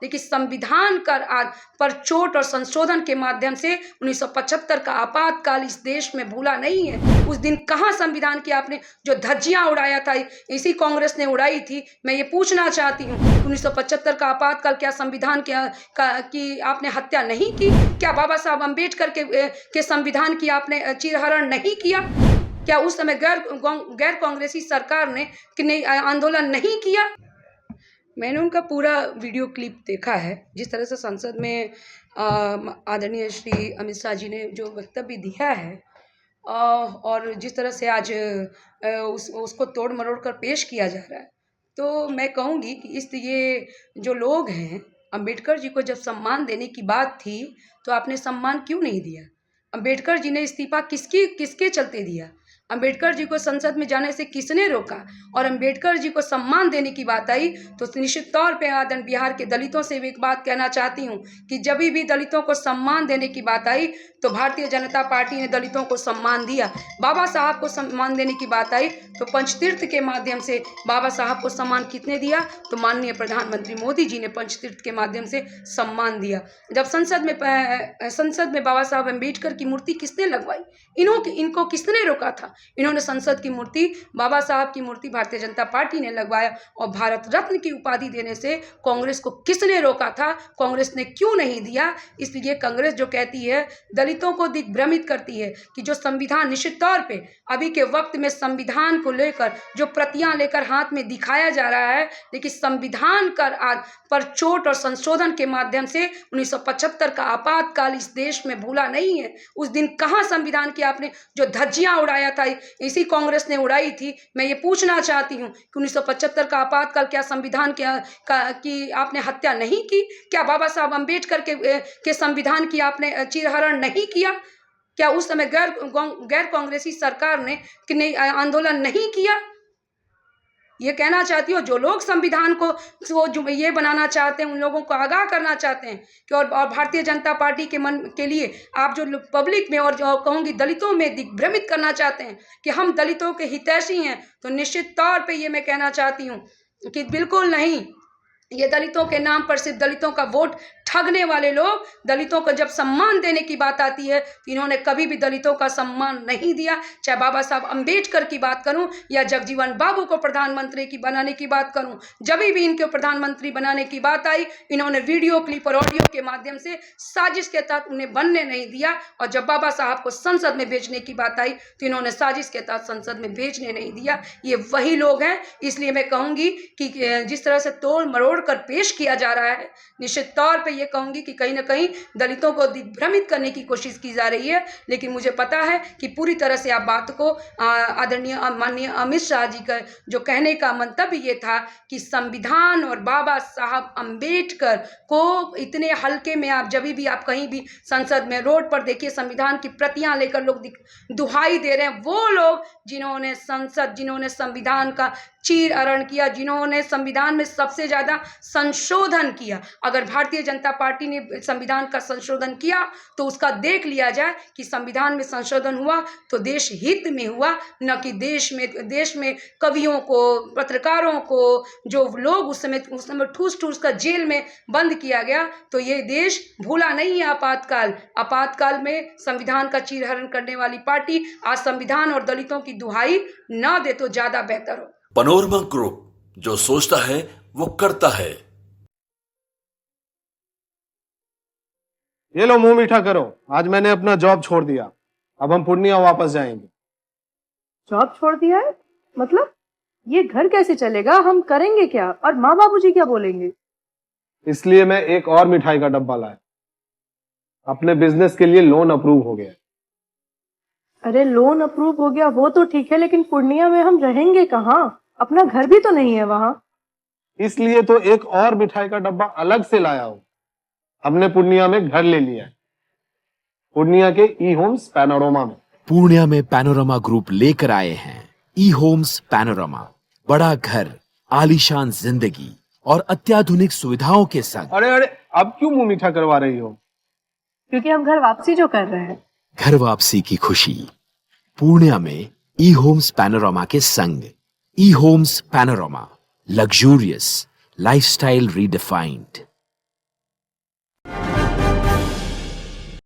लेकिन संविधान पर चोट और संशोधन के माध्यम से 1975 का आपातकाल इस देश में भूला नहीं है। उस दिन कहाँ संविधान की आपने जो धज्जियां उड़ाया था, इसी कांग्रेस ने उड़ाई थी। मैं ये पूछना चाहती हूँ, 1975 का आपातकाल क्या संविधान की आपने हत्या नहीं की? क्या बाबा साहब अम्बेडकर के संविधान की आपने चीरहरण नहीं किया? क्या उस समय गैर कांग्रेसी सरकार ने आंदोलन नहीं किया? मैंने उनका पूरा वीडियो क्लिप देखा है। जिस तरह से संसद में आदरणीय श्री अमित शाह जी ने जो वक्तव्य दिया है और जिस तरह से आज उसको तोड़ मरोड़ कर पेश किया जा रहा है, तो मैं कहूँगी कि ये जो लोग हैं, अम्बेडकर जी को जब सम्मान देने की बात थी तो आपने सम्मान क्यों नहीं दिया? अम्बेडकर जी ने इस्तीफा किसके चलते दिया? अम्बेडकर जी को संसद में जाने से किसने रोका? और अम्बेडकर जी को सम्मान देने की बात आई तो निश्चित तौर पे आदरण बिहार के दलितों से भी एक बात कहना चाहती हूँ कि जब भी दलितों को सम्मान देने की बात आई तो भारतीय जनता पार्टी ने दलितों को सम्मान दिया। बाबा साहब को सम्मान देने की बात आई तो पंचतीर्थ के माध्यम से बाबा साहब को सम्मान कितने दिया? तो माननीय प्रधानमंत्री मोदी जी ने पंचतीर्थ के माध्यम से सम्मान दिया। जब संसद में बाबा साहब अम्बेडकर की मूर्ति किसने लगवाई? इनको किसने रोका था? इन्होंने संसद की मूर्ति, बाबा साहब की मूर्ति भारतीय जनता पार्टी ने लगवाया। और भारत रत्न की उपाधि देने से कांग्रेस को किसने रोका था? कांग्रेस ने क्यों नहीं दिया? इसलिए कांग्रेस जो कहती है, दलितों को दिग्भ्रमित करती है कि जो संविधान, निश्चित तौर पे अभी के वक्त में संविधान को लेकर जो प्रतियां लेकर हाथ में दिखाया जा रहा है, लेकिन संविधान पर चोट और संशोधन के माध्यम से 1975 का आपातकाल इस देश में भूला नहीं है। उस दिन कहाँ संविधान की आपने जो धज्जियां उड़ाया था, इसी कांग्रेस ने उड़ाई थी। मैं ये पूछना चाहती हूँ कि 1975 का आपातकाल क्या संविधान की आपने हत्या नहीं की? क्या बाबा साहब अम्बेडकर के संविधान की आपने चीरहरण नहीं किया? क्या उस समय गैर कांग्रेसी सरकार ने आंदोलन नहीं किया? ये कहना चाहती हो, जो लोग संविधान को जो ये बनाना चाहते हैं, उन लोगों को आगाह करना चाहते हैं कि और भारतीय जनता पार्टी के मन के लिए आप जो पब्लिक में और जो कहूँगी दलितों में दिग्भ्रमित करना चाहते हैं कि हम दलितों के हितैषी हैं, तो निश्चित तौर पे ये मैं कहना चाहती हूँ कि बिल्कुल नहीं। ये दलितों के नाम पर सिर्फ दलितों का वोट ठगने वाले लोग, दलितों को जब सम्मान देने की बात आती है तो इन्होंने कभी भी दलितों का सम्मान नहीं दिया। चाहे बाबा साहब अम्बेडकर की बात करूं या जगजीवन बाबू को प्रधानमंत्री की बनाने की बात करूं, जब भी इनके प्रधानमंत्री बनाने की बात आई, इन्होंने वीडियो क्लिप और ऑडियो के माध्यम से साजिश के तहत उन्हें बनने नहीं दिया। और जब बाबा साहब को संसद में भेजने की बात आई तो इन्होंने साजिश के तहत संसद में भेजने नहीं दिया। ये वही लोग हैं। इसलिए मैं कहूँगी कि जिस तरह से तोड़ मरोड़ कर पेश किया जा रहा है, निश्चित तौर पे ये कहूंगी कि कहीं ना कहीं दलितों को दिग्भ्रमित करने की कोशिश की जा रही है। लेकिन मुझे पता है कि पूरी तरह से आप बात को आदरणीय माननीय अमित शाह जी का जो कहने का मंतव्य ये था कि संविधान और बाबा साहब अम्बेडकर को इतने हल्के में आप जब भी आप कहीं भी संसद में रोड पर देखिए संविधान की प्रतियां लेकर लोग दुहाई दे रहे हैं, वो लोग जिन्होंने संविधान का चीरहरण किया, जिन्होंने संविधान में सबसे ज्यादा संशोधन किया। अगर भारतीय जनता पार्टी ने संविधान का संशोधन किया तो उसका देख लिया जाए कि संविधान में संशोधन हुआ तो देश हित में हुआ, न कि देश में कवियों को, पत्रकारों को, जो लोग उस समय ठूस कर जेल में बंद किया गया। तो ये देश भूला नहीं है आपातकाल में संविधान का चीरहरण करने वाली पार्टी आज संविधान और दलितों की दुहाई न दे तो ज्यादा बेहतर हो। पैनोरमा ग्रुप, जो सोचता है वो करता है। ये लो, मुंह मीठा करो। आज मैंने अपना जॉब छोड़ दिया, अब हम पूर्णिया वापस जाएंगे। जॉब छोड़ दिया है? मतलब ये घर कैसे चलेगा? हम करेंगे क्या? और माँ बाबूजी क्या बोलेंगे? इसलिए मैं एक और मिठाई का डब्बा लाया। अपने बिजनेस के लिए लोन अप्रूव हो गया। अरे लोन अप्रूव हो गया वो तो ठीक है, लेकिन पूर्णिया में हम रहेंगे कहाँ? अपना घर भी तो नहीं है वहां। इसलिए तो एक और मिठाई का डब्बा अलग से लाया हूं। हमने पूर्णिया में घर ले लिया है, पूर्णिया के ई होम्स पैनोरमा में। पूर्णिया में पैनोरमा ग्रुप लेकर आए हैं ई होम्स पैनोरमा। बड़ा घर, आलीशान जिंदगी और अत्याधुनिक सुविधाओं के संग। अरे अब क्यों मुंह मीठा करवा रही हो? क्योंकि हम घर वापसी जो कर रहे हैं। घर वापसी की खुशी पूर्णिया में ई होम्स पैनोरमा के संग। ई homes panorama, luxurious lifestyle redefined.